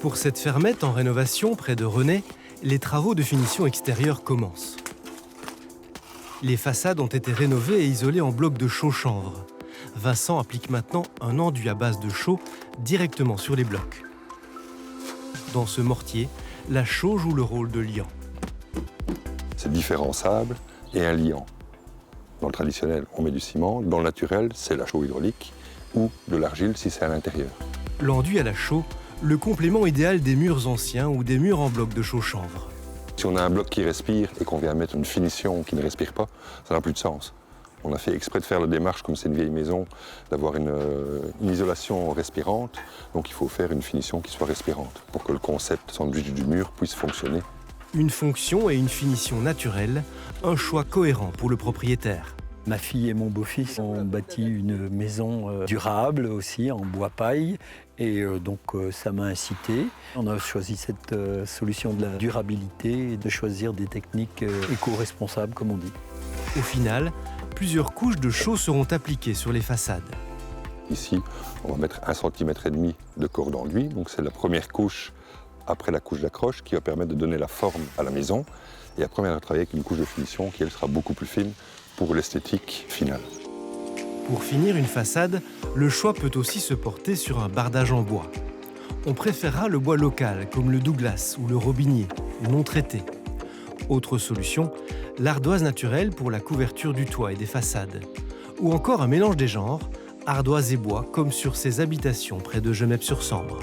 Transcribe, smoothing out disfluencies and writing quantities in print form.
Pour cette fermette en rénovation près de Renay, les travaux de finition extérieure commencent. Les façades ont été rénovées et isolées en blocs de chaux chanvre. Vincent applique maintenant un enduit à base de chaux directement sur les blocs. Dans ce mortier, la chaux joue le rôle de liant. C'est différents sables et un liant. Dans le traditionnel, on met du ciment. Dans le naturel, c'est la chaux hydraulique ou de l'argile si c'est à l'intérieur. L'enduit à la chaux, le complément idéal des murs anciens ou des murs en bloc de chaux chanvre. Si on a un bloc qui respire et qu'on vient mettre une finition qui ne respire pas, ça n'a plus de sens. On a fait exprès de faire la démarche, comme c'est une vieille maison, d'avoir une isolation respirante. Donc il faut faire une finition qui soit respirante pour que le concept sandwich du mur puisse fonctionner. Une fonction et une finition naturelle, un choix cohérent pour le propriétaire. Ma fille et mon beau-fils ont bâti une maison durable aussi, en bois paille. Et donc ça m'a incité. On a choisi cette solution de la durabilité et de choisir des techniques éco-responsables, comme on dit. Au final, plusieurs couches de chaux seront appliquées sur les façades. Ici, on va mettre 1,5 cm de corps d'enduit. Donc c'est la première couche après la couche d'accroche qui va permettre de donner la forme à la maison. Et après, on va travailler avec une couche de finition qui, elle, sera beaucoup plus fine pour l'esthétique finale. Pour finir une façade, le choix peut aussi se porter sur un bardage en bois. On préférera le bois local, comme le Douglas ou le robinier, non traité. Autre solution, l'ardoise naturelle pour la couverture du toit et des façades. Ou encore un mélange des genres, ardoise et bois, comme sur ces habitations près de Gemep-sur-Sambre.